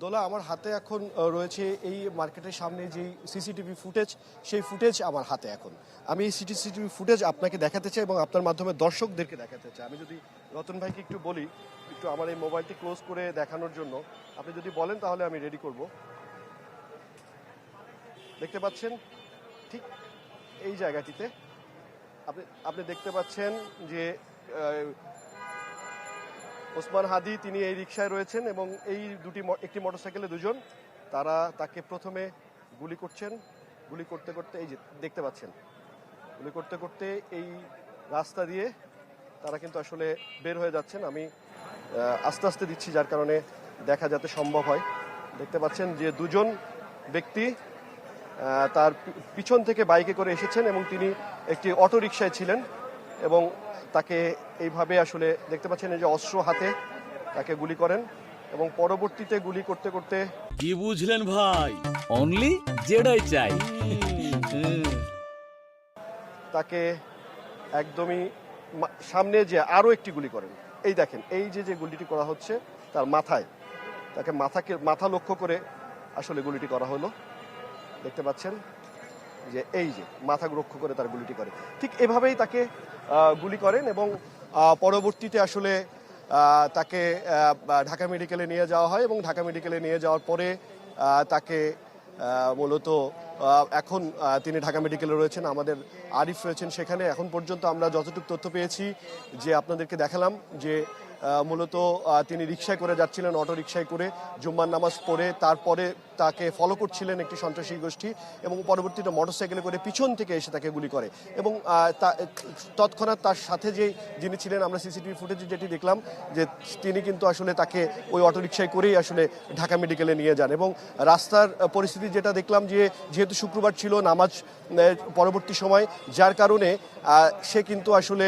দোলা, আমার হাতে এখন রয়েছে এই মার্কেটের সামনে যে সিসিটিভি ফুটেজ, সেই ফুটেজ আমার হাতে এখন। আমি এই সিসিটিভি ফুটেজ আপনাকে দেখাতে চাই এবং আপনার মাধ্যমে দর্শকদেরকে দেখাতে চাই। আমি যদি রতন ভাইকে একটু বলি, একটু আমার এই মোবাইলটি ক্লোজ করে দেখানোর জন্য, আপনি যদি বলেন তাহলে আমি রেডি করব। দেখতে পাচ্ছেন ঠিক এই জায়গাটিতে আপনি দেখতে পাচ্ছেন যে ওসমান হাদি তিনি এই রিকশায় রয়েছেন এবং এই একটি মোটরসাইকেলে দুজন, তারা তাকে প্রথমে গুলি করছেন। গুলি করতে করতে এই যে দেখতে পাচ্ছেন, গুলি করতে করতে এই রাস্তা দিয়ে তারা কিন্তু আসলে বের হয়ে যাচ্ছেন। আমি আস্তে আস্তে দিচ্ছি যার কারণে দেখা যাতে সম্ভব হয়। দেখতে পাচ্ছেন যে দুজন ব্যক্তি তার পিছন থেকে বাইকে করে এসেছেন এবং তিনি একটি অটো রিকশায় ছিলেন এবং তাকে এইভাবে আসলে দেখতে পাচ্ছেন এই যে অস্ত্র হাতে তাকে গুলি করেন এবং পরবর্তীতে গুলি করতে করতে কি বুঝলেন ভাই, অনলি যেটাই চাই তাকে একদমই সামনে যে আরো একটি গুলি করেন। এই দেখেন, এই যে গুলিটি করা হচ্ছে তার মাথায়, তাকে মাথা লক্ষ্য করে আসলে গুলিটি করা হলো। দেখতে পাচ্ছেন যে এই যে মাথা লক্ষ্য করে তার গুলিটি করে, ঠিক এভাবেই তাকে গুলি করেন এবং পরবর্তীতে আসলে তাকে ঢাকা মেডিকেলে নিয়ে যাওয়া হয় এবং ঢাকা মেডিকেলে নিয়ে যাওয়ার পরে তাকে মূলত এখন তিনি ঢাকা মেডিকেলে রয়েছেন, আমাদের আরিফ রয়েছেন সেখানে। এখন পর্যন্ত আমরা যতটুকু তথ্য পেয়েছি যে আপনাদেরকে দেখালাম যে মূলত তিনি রিকশায় করে যাচ্ছিলেন, অটো রিকশায় করে জুম্মার নামাজ পড়ে, তারপরে তাকে ফলো করছিলেন একটি সন্ত্রাসী গোষ্ঠী এবং পরবর্তীতে মোটরসাইকেলে করে পিছন থেকে এসে তাকে গুলি করে এবং তৎক্ষণাৎ তার সাথে যিনি ছিলেন, আমরা সিসিটিভি ফুটেজে যেটি দেখলাম যে তিনি কিন্তু আসলে তাকে ওই অটো রিকশায় করেই আসলে ঢাকা মেডিকেলে নিয়ে যান। এবং রাস্তার পরিস্থিতি যেটা দেখলাম যে যেহেতু শুক্রবার ছিল, নামাজ পরবর্তী সময়, যার কারণে সে কিন্তু আসলে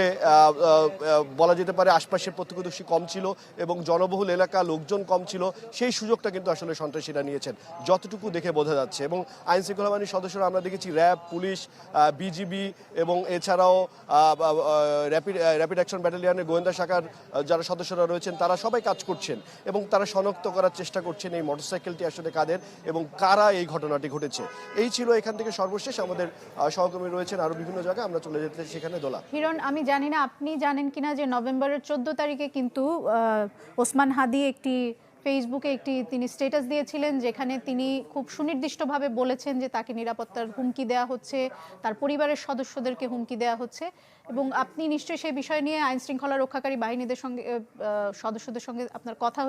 বলা যেতে পারে আশপাশের প্রত্যক্ষদর্শী কম ছিল এবং জনবহুল এলাকা, লোকজন কম ছিল, সেই সুযোগটা কিন্তু আসলে সন্ত্রাসীরা নিয়েছেন যতটুকু দেখে বোঝা যাচ্ছে। এবং আইন শৃঙ্খলা বাহিনীর সদস্যরা আমরা দেখেছি র্যাব, পুলিশ, বিজিবি এবং এছাড়াও র্যাপিড অ্যাকশন ব্যাটালিয়নের গোয়েন্দা শাখার যারা সদস্যরা রয়েছেন তারা সবাই কাজ করছেন এবং তারা শনাক্ত করার চেষ্টা করছেন এই মোটরসাইকেলটি আসলে কাদের এবং কারা এই ঘটনাটি ঘটেছে। এই ছিল এখান থেকে সর্বশেষ। আমাদের সহকর্মী রয়েছেন আরো বিভিন্ন জায়গায়, আমরা চলে যেতে সেখানে। দোলা, হিরণ, আমি জানি না আপনি জানেন কিনা যে নভেম্বরের 14 তারিখে কিন্তু ওসমান হাদি একটি ফেসবুকে তিনি স্ট্যাটাস দিয়েছিলেন যেখানে তিনি খুব সুনির্দিষ্টভাবে বলেছেন যে তাকে নিরাপত্তার হুমকি দেওয়া হচ্ছে, তার পরিবারের সদস্যদেরকে হুমকি দেওয়া হচ্ছে এবং আপনি নিশ্চয়ই সেই বিষয় নিয়ে আইন শৃঙ্খলা রক্ষাকারী বাহিনীদের সঙ্গে সদস্যদের সঙ্গে আপনার কথা হয়েছে।